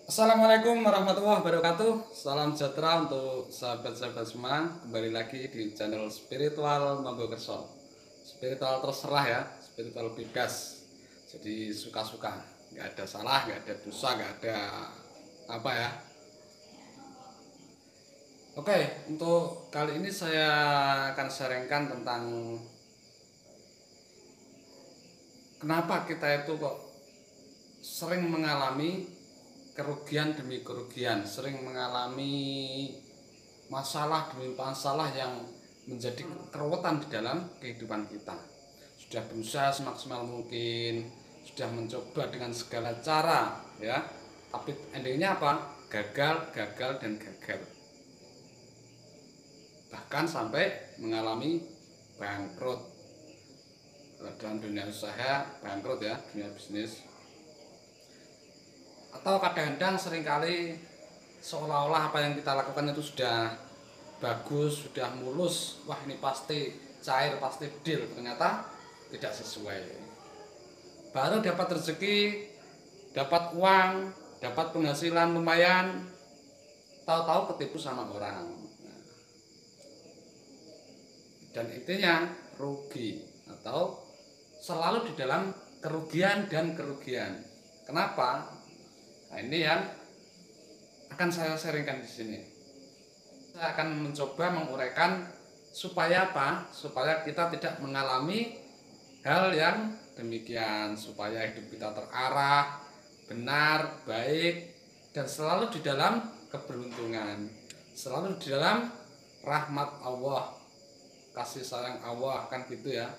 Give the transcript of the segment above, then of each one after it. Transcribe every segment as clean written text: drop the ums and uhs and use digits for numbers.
Assalamualaikum warahmatullahi wabarakatuh. Salam sejahtera untuk sahabat-sahabat semua. Kembali lagi di channel Spiritual Monggo Kerso. Spiritual terserah ya, spiritual bebas. Jadi suka-suka, nggak ada salah, nggak ada dosa, nggak ada apa ya. Oke, untuk kali ini saya akan sharingkan tentang kenapa kita itu kok sering mengalami kerugian demi kerugian, sering mengalami masalah demi masalah yang menjadi keruwetan di dalam kehidupan kita. Sudah berusaha semaksimal mungkin, sudah mencoba dengan segala cara ya, tapi endingnya apa? Gagal, gagal, dan gagal. Bahkan sampai mengalami bangkrut. Dalam dunia usaha bangkrut ya, dunia bisnis. Atau kadang-kadang seringkali seolah-olah apa yang kita lakukan itu sudah bagus, sudah mulus, wah ini pasti cair, pasti deal, ternyata tidak sesuai. Baru dapat rezeki, dapat uang, dapat penghasilan lumayan, tahu-tahu ketipu sama orang. Dan intinya rugi atau selalu di dalam kerugian dan kerugian. Kenapa? Nah, ini yang akan saya sharingkan di sini. Saya akan mencoba menguraikan supaya apa? Supaya kita tidak mengalami hal yang demikian, supaya hidup kita terarah, benar, baik, dan selalu di dalam keberuntungan, selalu di dalam rahmat Allah, kasih sayang Allah, kan gitu ya.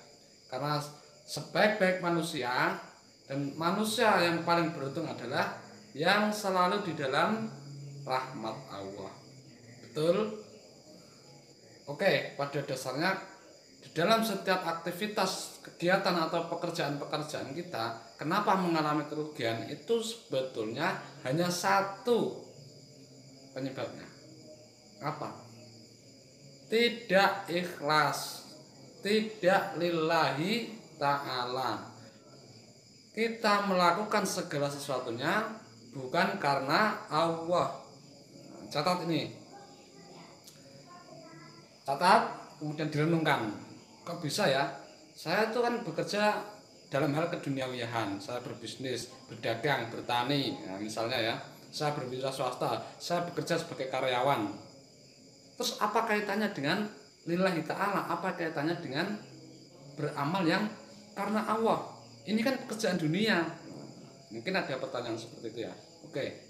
Karena sebaik-baik manusia dan manusia yang paling beruntung adalah yang selalu di dalam rahmat Allah. Betul? Oke, pada dasarnya di dalam setiap aktivitas, kegiatan atau pekerjaan-pekerjaan kita, kenapa mengalami kerugian itu sebetulnya hanya satu penyebabnya. Apa? Tidak ikhlas, tidak lillahi ta'ala. Kita melakukan segala sesuatunya bukan karena Allah. Catat ini, catat kemudian direnungkan. Kok bisa ya? Saya itu kan bekerja dalam hal keduniawian. Saya berbisnis, berdagang, bertani. Nah, misalnya ya, saya berwira swasta, saya bekerja sebagai karyawan. Terus apa kaitannya dengan lillahi ta'ala? Apa kaitannya dengan beramal yang karena Allah? Ini kan pekerjaan dunia. Mungkin ada pertanyaan seperti itu ya. Oke.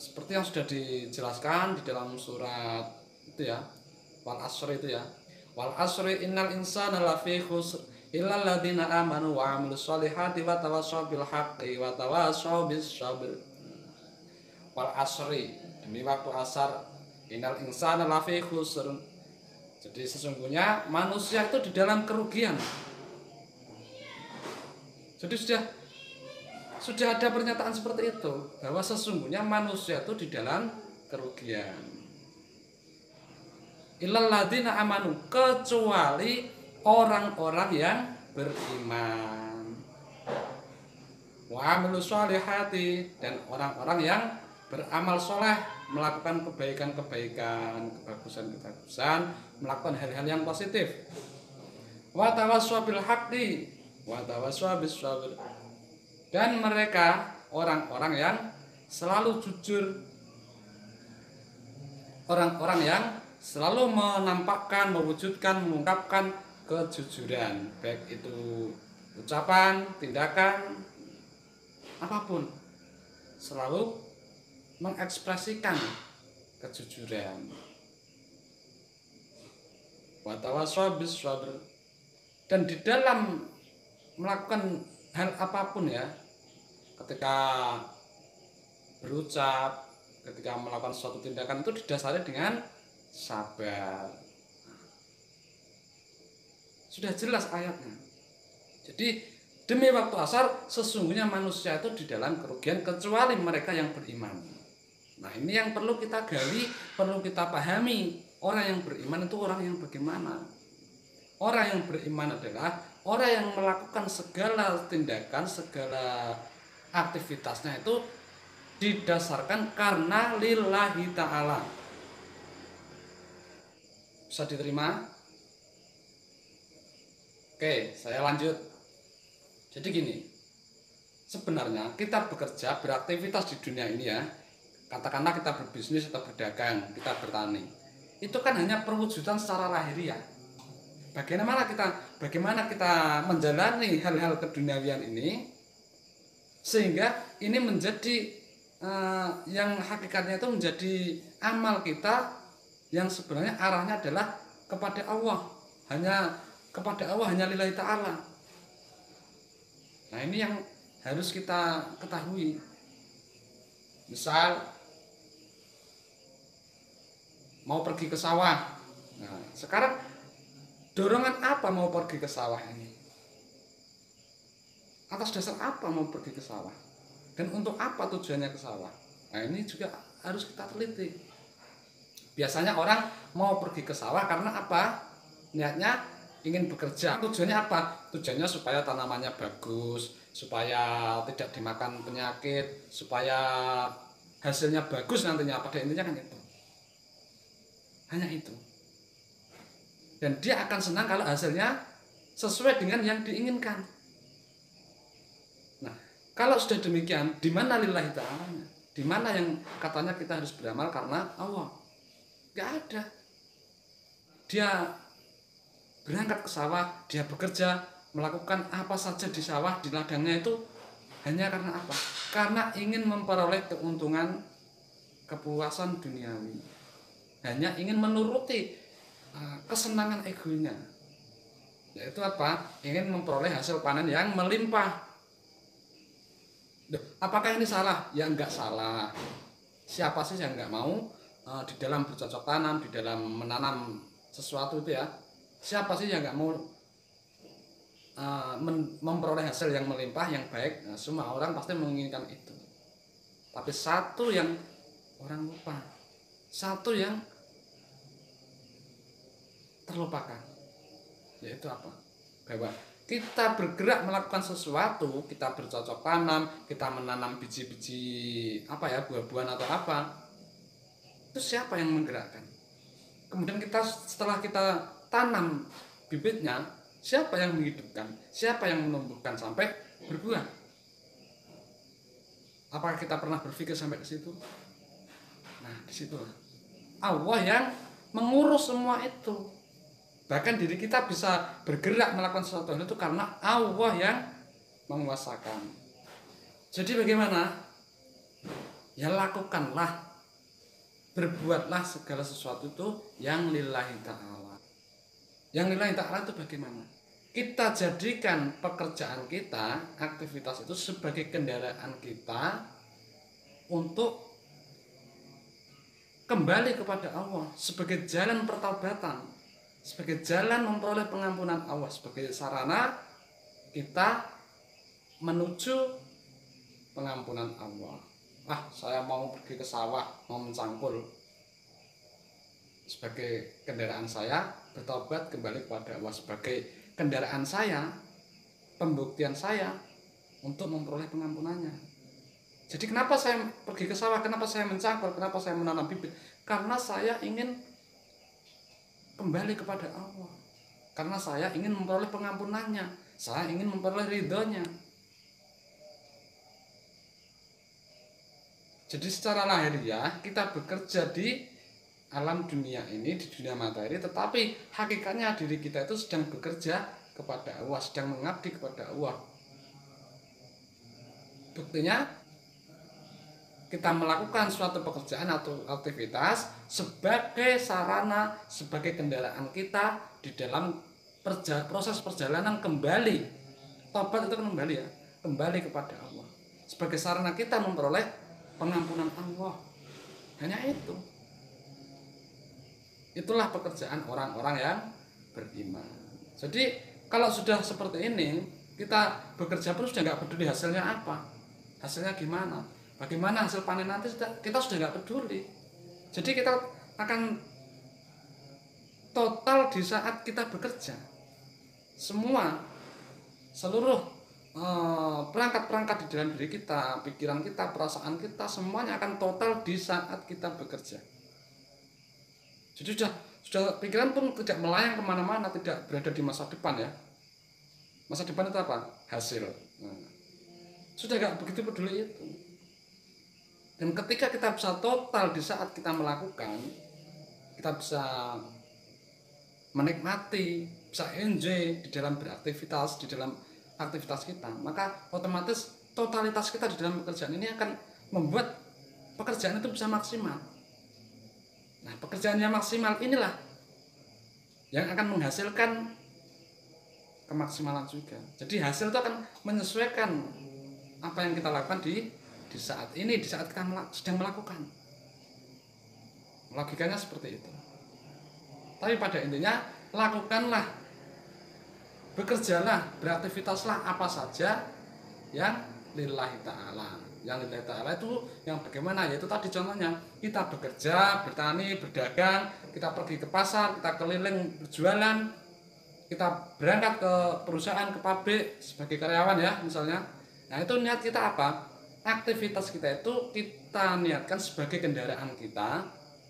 Seperti yang sudah dijelaskan di dalam surat itu ya, wal asri itu ya, wal asri innal insana lafi khusr illal ladzina amanu wa amilus solihati wa tawassaw bil haqqi wa tawassaw bis sabr. Wal asri, demi waktu asar, innal insana lafi khusr. Jadi sesungguhnya manusia itu di dalam kerugian. Jadi sudah ada pernyataan seperti itu, bahwa sesungguhnya manusia itu di dalam kerugian. Illal ladzina amanu, kecuali orang-orang yang beriman. Wa amilus solihati, dan orang-orang yang beramal soleh, melakukan kebaikan-kebaikan, kebagusan-kebagusan, melakukan hal-hal yang positif. Wa tawassaw bil haqqi wa tawassaw bis sabr. Dan mereka orang-orang yang selalu jujur, orang-orang yang selalu menampakkan, mewujudkan, mengungkapkan kejujuran, baik itu ucapan, tindakan, apapun, selalu mengekspresikan kejujuran. Wa tawassaw bis sabr. Dan di dalam melakukan hal apapun ya, ketika berucap, ketika melakukan suatu tindakan itu didasari dengan sabar. Sudah jelas ayatnya. Jadi demi waktu asar, sesungguhnya manusia itu di dalam kerugian kecuali mereka yang beriman. Nah, ini yang perlu kita gali, perlu kita pahami. Orang yang beriman itu orang yang bagaimana? Orang yang beriman adalah orang yang melakukan segala tindakan, segala aktivitasnya itu didasarkan karena lillahi ta'ala. Bisa diterima? Oke, saya lanjut. Jadi gini, sebenarnya kita bekerja, beraktivitas di dunia ini ya, katakanlah kita berbisnis atau berdagang, kita bertani, itu kan hanya perwujudan secara lahiriah. Bagaimana kita menjalani hal-hal keduniawian ini sehingga ini menjadi yang hakikatnya itu menjadi amal kita yang sebenarnya arahnya adalah kepada Allah, hanya lillahi ta'ala. Nah, ini yang harus kita ketahui. Misal mau pergi ke sawah. Nah, sekarang dorongan apa mau pergi ke sawah ini? Atas dasar apa mau pergi ke sawah? Dan untuk apa tujuannya ke sawah? Nah, ini juga harus kita teliti. Biasanya orang mau pergi ke sawah karena apa? Niatnya ingin bekerja. Tujuannya apa? Tujuannya supaya tanamannya bagus, supaya tidak dimakan penyakit, supaya hasilnya bagus nantinya. Pada intinya kan itu. Hanya itu. Dan dia akan senang kalau hasilnya sesuai dengan yang diinginkan. Nah, kalau sudah demikian, di mana lillahi ta'ala? Di mana yang katanya kita harus beramal karena Allah? Gak ada. Dia berangkat ke sawah, dia bekerja, melakukan apa saja di sawah, di ladangnya itu hanya karena apa? Karena ingin memperoleh keuntungan, kepuasan duniawi. Hanya ingin menuruti kesenangan egonya. Yaitu apa? Ingin memperoleh hasil panen yang melimpah. Apakah ini salah? Ya enggak salah. Siapa sih yang enggak mau di dalam bercocok tanam, di dalam menanam sesuatu itu ya? Siapa sih yang enggak mau memperoleh hasil yang melimpah, yang baik? Nah, semua orang pasti menginginkan itu. Tapi satu yang orang lupa, satu yang terlupakan, yaitu apa? Bahwa kita bergerak melakukan sesuatu, kita bercocok tanam, kita menanam biji-biji apa ya, buah-buahan atau apa, itu siapa yang menggerakkan? Kemudian setelah kita tanam bibitnya, siapa yang menghidupkan? Siapa yang menumbuhkan sampai berbuah? Apakah kita pernah berpikir sampai ke situ? Nah, di situ Allah yang mengurus semua itu. Bahkan diri kita bisa bergerak melakukan sesuatu itu karena Allah yang menguasakan. Jadi bagaimana? Ya lakukanlah, berbuatlah segala sesuatu itu yang lillahi ta'ala. Yang lillahi ta'ala itu bagaimana? Kita jadikan pekerjaan kita, aktivitas itu sebagai kendaraan kita untuk kembali kepada Allah, sebagai jalan pertaubatan, sebagai jalan memperoleh pengampunan Allah, sebagai sarana kita menuju pengampunan Allah. Saya mau pergi ke sawah, mau mencangkul, sebagai kendaraan saya bertobat kembali kepada Allah, sebagai kendaraan saya, pembuktian saya untuk memperoleh pengampunannya. Jadi kenapa saya pergi ke sawah, kenapa saya mencangkul, kenapa saya menanam bibit? Karena saya ingin kembali kepada Allah, karena saya ingin memperoleh pengampunannya, saya ingin memperoleh ridhonya. Jadi secara lahiriah kita bekerja di alam dunia ini, di dunia materi, tetapi hakikatnya diri kita itu sedang bekerja kepada Allah, sedang mengabdi kepada Allah. Buktinya kita melakukan suatu pekerjaan atau aktivitas sebagai sarana, sebagai kendaraan kita di dalam proses perjalanan kembali. Tobat itu kembali ya, kembali kepada Allah. Sebagai sarana kita memperoleh pengampunan Allah. Hanya itu. Itulah pekerjaan orang-orang yang beriman. Jadi kalau sudah seperti ini, kita bekerja pun sudah nggak peduli hasilnya apa, hasilnya gimana, bagaimana hasil panen nanti, kita sudah nggak peduli. Jadi kita akan total di saat kita bekerja. Seluruh perangkat-perangkat di dalam diri kita, pikiran kita, perasaan kita, semuanya akan total di saat kita bekerja. Jadi sudah pikiran pun tidak melayang kemana-mana, tidak berada di masa depan ya. Masa depan itu apa? Hasil. Sudah gak begitu peduli itu. Dan ketika kita bisa total di saat kita melakukan, kita bisa menikmati, bisa enjoy di dalam beraktivitas, di dalam aktivitas kita, maka otomatis totalitas kita di dalam pekerjaan ini akan membuat pekerjaan itu bisa maksimal. Nah, pekerjaan yang maksimal inilah yang akan menghasilkan kemaksimalan juga. Jadi hasil itu akan menyesuaikan apa yang kita lakukan di saat ini, di saat kita sedang melakukan. Logikanya seperti itu. Tapi pada intinya lakukanlah, bekerjalah, beraktivitaslah apa saja yang lillahi ta'ala. Yang lillahi ta'ala itu yang bagaimana? Yaitu tadi contohnya, kita bekerja, bertani, berdagang, kita pergi ke pasar, kita keliling berjualan, kita berangkat ke perusahaan, ke pabrik sebagai karyawan ya misalnya. Nah itu niat kita apa? Aktivitas kita itu kita niatkan sebagai kendaraan kita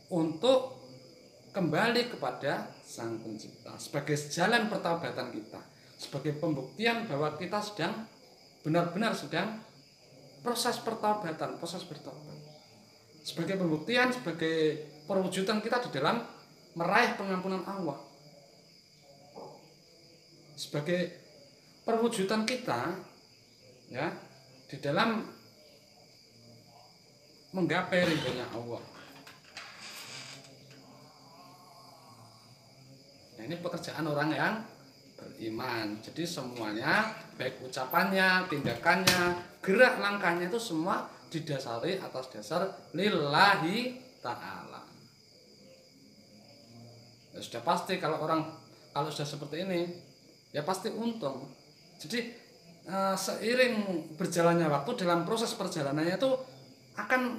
untuk kembali kepada Sang Pencipta, sebagai jalan pertaubatan kita, sebagai pembuktian bahwa kita sedang benar-benar sedang proses pertaubatan, proses bertobat, sebagai pembuktian, sebagai perwujudan kita di dalam meraih pengampunan Allah, sebagai perwujudan kita ya di dalam menggapai ridhonya Allah. Nah, ini pekerjaan orang yang beriman. Jadi semuanya, baik ucapannya, tindakannya, gerak langkahnya itu semua didasari atas dasar lillahi ta'ala. Ya, sudah pasti kalau sudah seperti ini, ya pasti untung. Jadi seiring berjalannya waktu dalam proses perjalanannya itu akan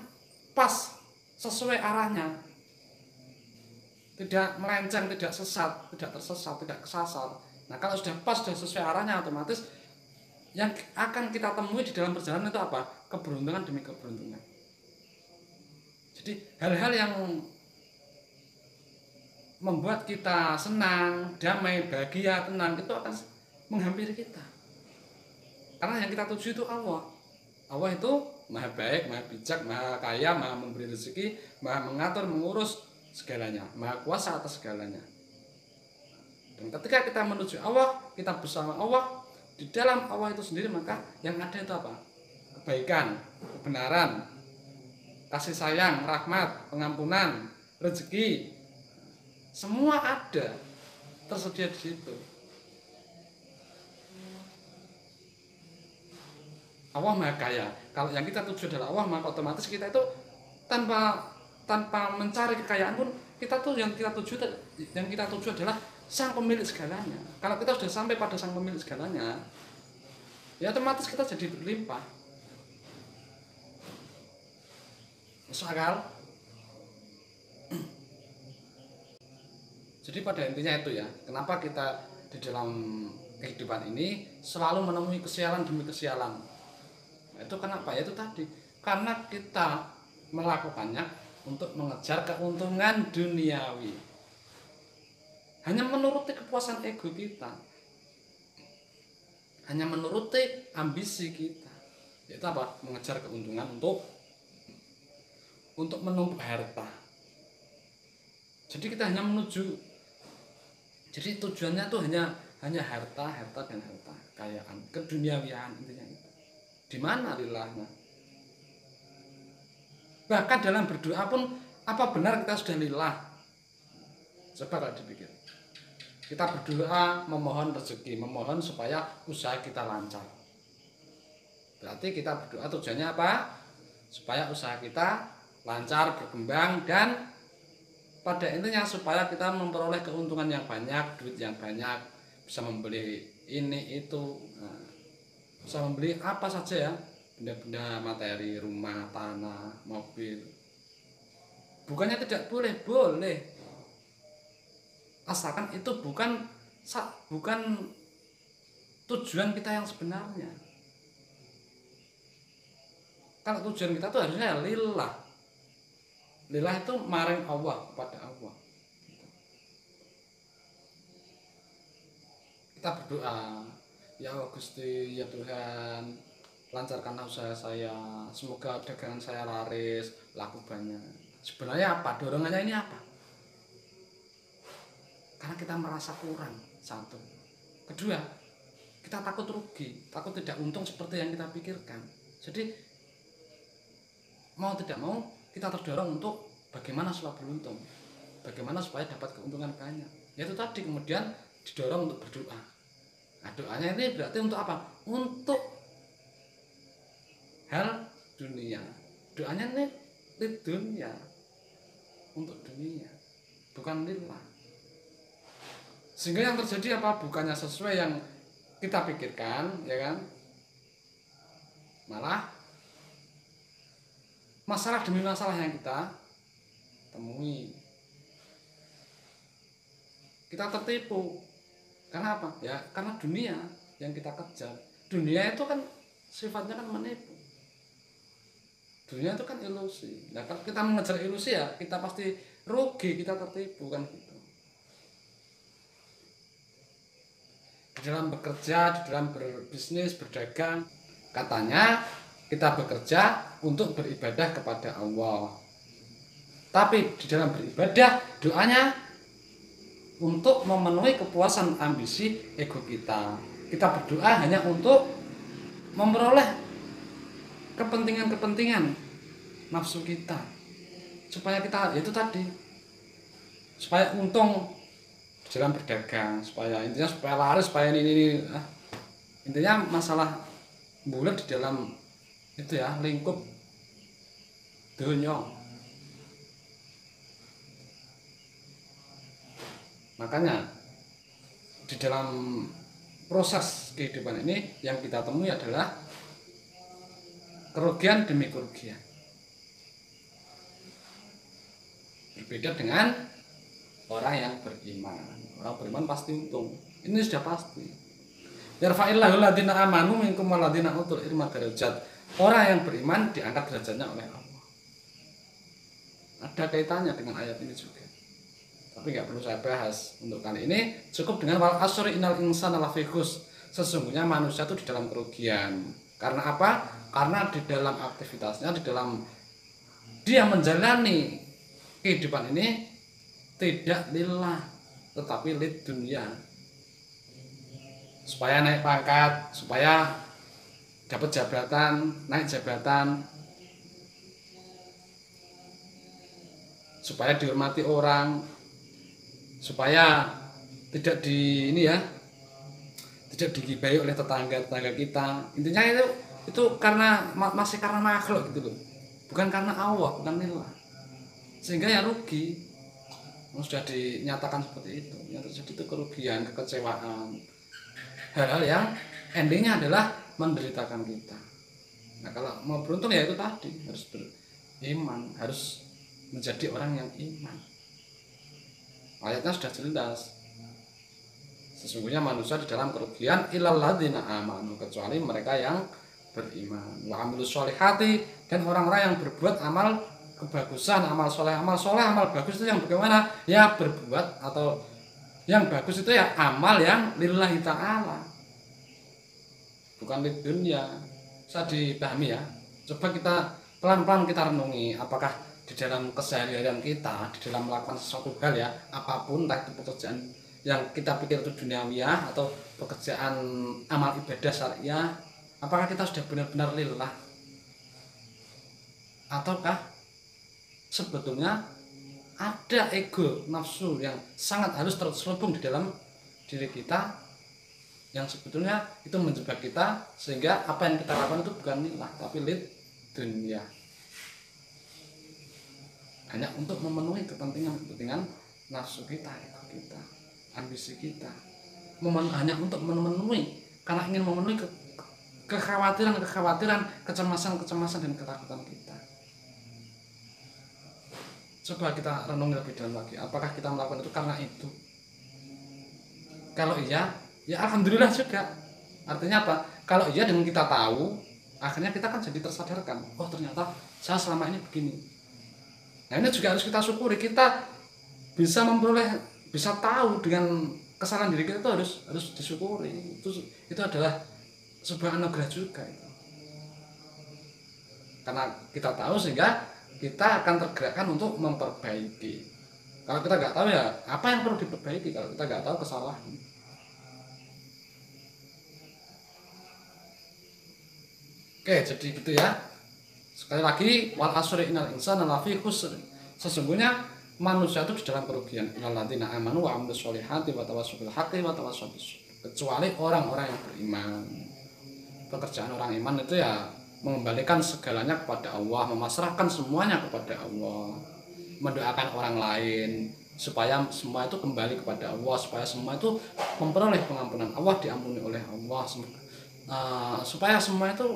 pas sesuai arahnya, tidak melenceng, tidak sesat, tidak tersesat, tidak kesasar. Nah kalau sudah pas, sudah sesuai arahnya, otomatis yang akan kita temui di dalam perjalanan itu apa? Keberuntungan demi keberuntungan. Jadi hal-hal yang membuat kita senang, damai, bahagia, tenang itu akan menghampiri kita. Karena yang kita tuju itu Allah. Allah itu maha baik, maha bijak, maha kaya, maha memberi rezeki, maha mengatur, mengurus segalanya, maha kuasa atas segalanya. Dan ketika kita menuju Allah, kita bersama Allah, di dalam Allah itu sendiri, maka yang ada itu apa? Kebaikan, kebenaran, kasih sayang, rahmat, pengampunan, rezeki, semua ada tersedia di situ. Allah maha kaya. Kalau yang kita tuju adalah Allah, maka otomatis kita itu tanpa mencari kekayaan pun kita tuh yang kita tuju adalah Sang Pemilik segalanya. Kalau kita sudah sampai pada Sang Pemilik segalanya, ya otomatis kita jadi berlimpah. Masuk akal? Jadi pada intinya itu ya, kenapa kita di dalam kehidupan ini selalu menemui kesialan demi kesialan. Itu kenapa? Itu tadi, karena kita melakukannya untuk mengejar keuntungan duniawi, hanya menuruti kepuasan ego kita, hanya menuruti ambisi kita, yaitu apa? Mengejar keuntungan untuk menumpuk harta. Jadi kita hanya menuju, jadi tujuannya tuh hanya harta dan harta, kekayaan, keduniawian, intinya itu. Di mana lillahnya? Bahkan dalam berdoa pun, apa benar kita sudah lillah? Coba kalau dipikir. Kita berdoa memohon rezeki, memohon supaya usaha kita lancar. Berarti kita berdoa tujuannya apa? Supaya usaha kita lancar, berkembang, dan pada intinya supaya kita memperoleh keuntungan yang banyak, duit yang banyak, bisa membeli ini itu. Nah, bisa membeli apa saja ya, benda-benda materi, rumah, tanah, mobil. Bukannya tidak boleh, boleh, asalkan itu bukan tujuan kita yang sebenarnya. Kalau tujuan kita tuh harusnya ya lillah. Lillah itu maring Allah, kepada Allah. Kita berdoa, ya Allah Gusti, ya Tuhan, lancarkanlah usaha saya, semoga dagangan saya laris, laku banyak. Sebenarnya apa? Dorongannya ini apa? Karena kita merasa kurang, satu. Kedua, kita takut rugi, takut tidak untung seperti yang kita pikirkan. Jadi mau tidak mau kita terdorong untuk bagaimana supaya beruntung, bagaimana supaya dapat keuntungan banyak. Yaitu tadi kemudian didorong untuk berdoa. Nah, doanya ini berarti untuk apa? Untuk hal dunia. Doanya ini lid dunia, untuk dunia, bukan lillah. Sehingga yang terjadi apa? Bukannya sesuai yang kita pikirkan, ya kan? Malah masalah demi masalah yang kita temui, kita tertipu. Karena apa? Ya karena dunia yang kita kejar. Dunia itu kan sifatnya kan menipu. Dunia itu kan ilusi. Nah kalau kita mengejar ilusi ya kita pasti rugi, kita tertipu kan gitu. Di dalam bekerja, di dalam berbisnis, berdagang, katanya kita bekerja untuk beribadah kepada Allah. Tapi di dalam beribadah, doanya untuk memenuhi kepuasan ambisi ego kita. Kita berdoa hanya untuk memperoleh kepentingan-kepentingan nafsu kita. Supaya kita, itu tadi, supaya untung di dalam berdagang, supaya intinya supaya laris, supaya ini. Intinya masalah bulat di dalam itu ya, lingkup dunia. Makanya di dalam proses kehidupan ini yang kita temui adalah kerugian demi kerugian. Berbeda dengan orang yang beriman. Orang beriman pasti untung. Ini sudah pasti. Yarfa'illahu alladziina aamanu minkum walladziina utul ilma darajat. Orang yang beriman diangkat derajatnya oleh Allah. Ada kaitannya dengan ayat ini juga. Tapi nggak perlu saya bahas untuk kali ini. Cukup dengan wal asri innal insana lafi khusr. Sesungguhnya manusia itu di dalam kerugian. Karena apa? Karena di dalam aktivitasnya, di dalam dia menjalani kehidupan ini tidak lillah, tetapi lid dunia. Supaya naik pangkat, supaya dapat jabatan, naik jabatan, supaya dihormati orang, supaya tidak tidak digibahi oleh tetangga kita. Intinya itu karena masih karena makhluk gitu loh, bukan karena Allah, bukan lillah. Sehingga ya rugi. Sudah dinyatakan seperti itu. Yang terjadi itu kerugian, kekecewaan, hal-hal yang endingnya adalah menderitakan kita. Nah kalau mau beruntung ya itu tadi, harus beriman, harus menjadi orang yang iman. Ayatnya sudah jelas. Sesungguhnya manusia di dalam kerugian illal ladzina amanu, kecuali mereka yang beriman. Wa amilus sholihati, dan orang-orang yang berbuat amal kebagusan, amal soleh, amal bagus itu yang bagaimana? Ya berbuat atau yang bagus itu ya amal yang lillahi ta'ala, bukan lid dunya. Bisa dipahami ya. Coba kita pelan-pelan kita renungi, apakah di dalam keseharian kita, di dalam melakukan sesuatu hal ya, apapun, entah itu pekerjaan yang kita pikir itu duniawiyah atau pekerjaan amal ibadah syariah, apakah kita sudah benar-benar lillah, ataukah sebetulnya ada ego nafsu yang sangat halus terselubung di dalam diri kita, yang sebetulnya itu menjebak kita, sehingga apa yang kita lakukan itu bukan lillah tapi lid dunya, hanya untuk memenuhi kepentingan nafsu kita, ego kita, ambisi kita, hanya untuk memenuhi, karena ingin memenuhi kekhawatiran, kecemasan dan ketakutan kita. Coba kita renung lebih dalam lagi, apakah kita melakukan itu karena itu? Kalau iya, ya alhamdulillah juga. Artinya apa? Kalau iya dengan kita tahu Akhirnya kita kan jadi tersadarkan, oh ternyata saya selama ini begini. Nah ini juga harus kita syukuri, kita bisa memperoleh, bisa tahu dengan kesalahan diri kita itu harus disyukuri. Itu adalah sebuah anugerah juga itu. Karena kita tahu sehingga kita akan tergerakkan untuk memperbaiki. Kalau kita nggak tahu ya apa yang perlu diperbaiki kalau kita nggak tahu kesalahan. Oke, jadi gitu ya. Sekali lagi, wal asri innal insana lafi khusr. Sesungguhnya manusia itu di dalam kerugian. Innal ladzina amanu wa amilus sholihati wa tawassaw bil haqqi wa tawassaw bis sabr. Kecuali orang-orang yang beriman. Pekerjaan orang iman itu ya mengembalikan segalanya kepada Allah, memasrahkan semuanya kepada Allah, mendoakan orang lain supaya semua itu kembali kepada Allah, supaya semua itu memperoleh pengampunan Allah, diampuni oleh Allah, supaya semua itu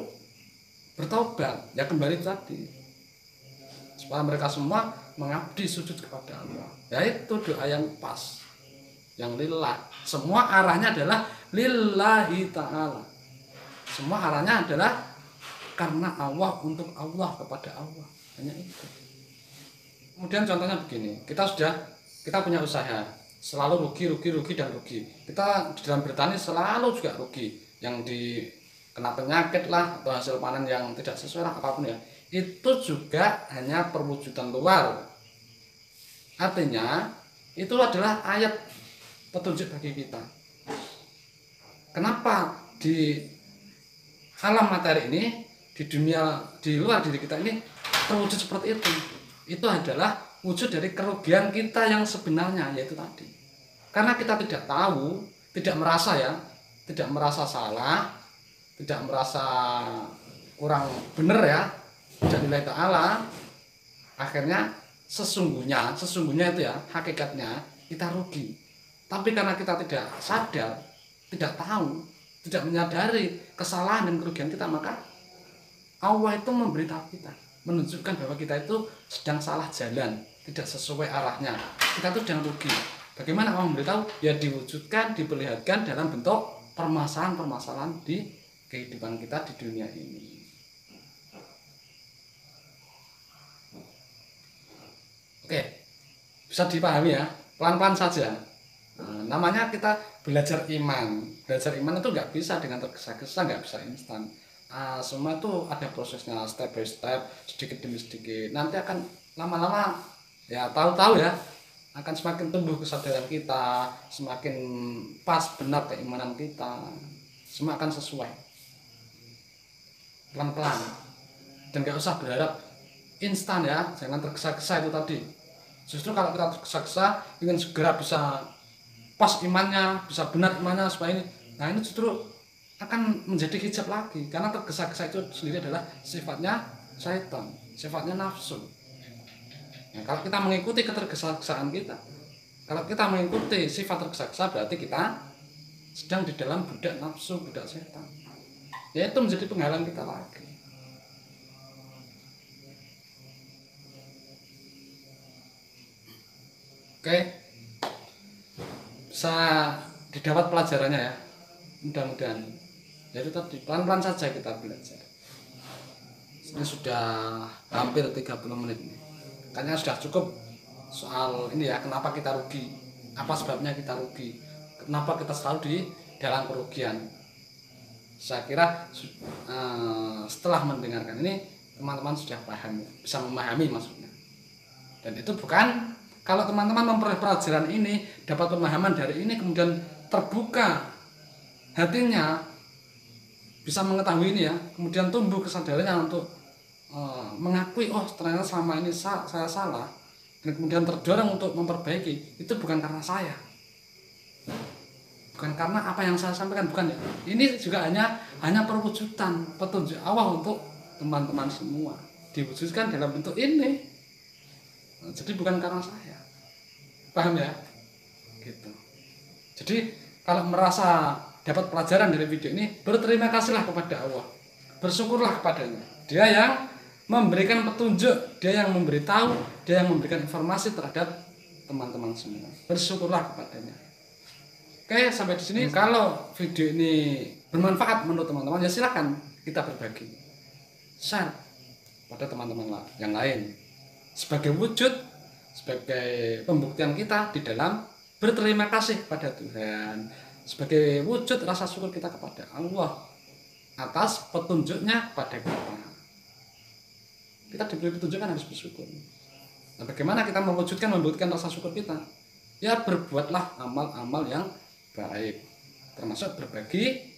bertobat, ya kembali tadi, supaya mereka semua mengabdi sujud kepada Allah. Ya itu doa yang pas, yang lillah. Semua arahnya adalah lillahi ta'ala. Semua arahnya adalah karena Allah, untuk Allah, kepada Allah. Hanya itu. Kemudian contohnya begini, kita punya usaha, selalu rugi dan rugi. Kita di dalam bertani selalu juga rugi, yang kena penyakit lah, atau hasil panen yang tidak sesuai lah, apapun ya, itu juga hanya perwujudan luar. Artinya itu adalah ayat petunjuk bagi kita. Kenapa di alam materi ini, di dunia, di luar diri kita ini terwujud seperti itu? Itu adalah wujud dari kerugian kita yang sebenarnya, yaitu tadi. Karena kita tidak tahu, tidak merasa salah, tidak merasa kurang benar ya, tidak nilai ta'ala, akhirnya sesungguhnya itu ya, hakikatnya kita rugi. Tapi karena kita tidak sadar, tidak tahu, tidak menyadari kesalahan dan kerugian kita, maka Allah itu memberitahu kita, menunjukkan bahwa kita itu sedang salah jalan, tidak sesuai arahnya, kita itu sedang rugi. Bagaimana Allah memberitahu? Ya diwujudkan, diperlihatkan dalam bentuk permasalahan-permasalahan di kehidupan kita di dunia ini. Oke, bisa dipahami ya, pelan-pelan saja. Namanya kita belajar iman. Belajar iman itu nggak bisa dengan tergesa-gesa, nggak bisa instan. Semua itu ada prosesnya, step by step, sedikit demi sedikit. Nanti akan lama-lama ya tahu-tahu ya, akan semakin tumbuh kesadaran kita, semakin pas benar keimanan kita, semua akan sesuai. Pelan-pelan, dan nggak usah berharap instan ya, jangan tergesa-gesa itu tadi. Justru kalau kita tergesa-gesa ingin segera bisa pas imannya, bisa benar imannya supaya ini, nah ini justru akan menjadi hijab lagi, karena tergesa-gesa itu sendiri adalah sifatnya syaitan, sifatnya nafsu. Nah, kalau kita mengikuti ketergesa-gesaan kita, kalau kita mengikuti sifat tergesa-gesa, berarti kita sedang di dalam budak nafsu, budak setan. Ya itu menjadi penghalang kita lagi. Oke, bisa didapat pelajarannya ya, mudah-mudahan. Jadi tadi pelan-pelan saja kita belajar. Ini sudah hampir 30 menit nih. Kayaknya sudah cukup soal ini ya, kenapa kita rugi, apa sebabnya kita rugi, kenapa kita selalu di dalam kerugian. Saya kira setelah mendengarkan ini teman-teman sudah paham, bisa memahami maksudnya. Dan itu bukan, kalau teman-teman memperoleh pelajaran ini, dapat pemahaman dari ini, kemudian terbuka hatinya, bisa mengetahui ini ya, kemudian tumbuh kesadarannya untuk mengakui, oh ternyata selama ini saya salah, dan kemudian terdorong untuk memperbaiki. Itu bukan karena saya, bukan karena apa yang saya sampaikan, bukan ya. Ini juga hanya perwujudan petunjuk Allah untuk teman-teman semua, diwujudkan dalam bentuk ini. Jadi bukan karena saya, paham ya, gitu. Jadi kalau merasa dapat pelajaran dari video ini, berterima kasihlah kepada Allah, bersyukurlah kepadanya. Dia yang memberikan petunjuk, dia yang memberitahu, dia yang memberikan informasi terhadap teman-teman semua. Bersyukurlah kepadanya. Oke, sampai di sini. Kalau video ini bermanfaat menurut teman-teman, ya silakan kita berbagi. share pada teman-teman yang lain sebagai wujud, sebagai pembuktian kita di dalam berterima kasih kepada Tuhan, sebagai wujud rasa syukur kita kepada Allah atas petunjuknya kepada kita. Kita diberi petunjuk kan harus bersyukur. Nah, bagaimana kita membuktikan rasa syukur kita? Ya berbuatlah amal-amal yang baik, termasuk berbagi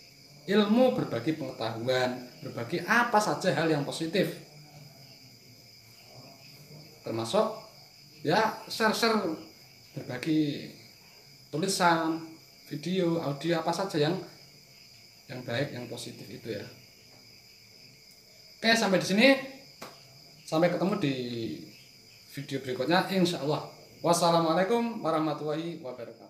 ilmu, berbagi pengetahuan, berbagi apa saja hal yang positif, termasuk ya share berbagi tulisan, video, audio, apa saja yang baik, yang positif itu ya. Oke, sampai di sini. Sampai ketemu di video berikutnya insya Allah. Wassalamualaikum warahmatullahi wabarakatuh.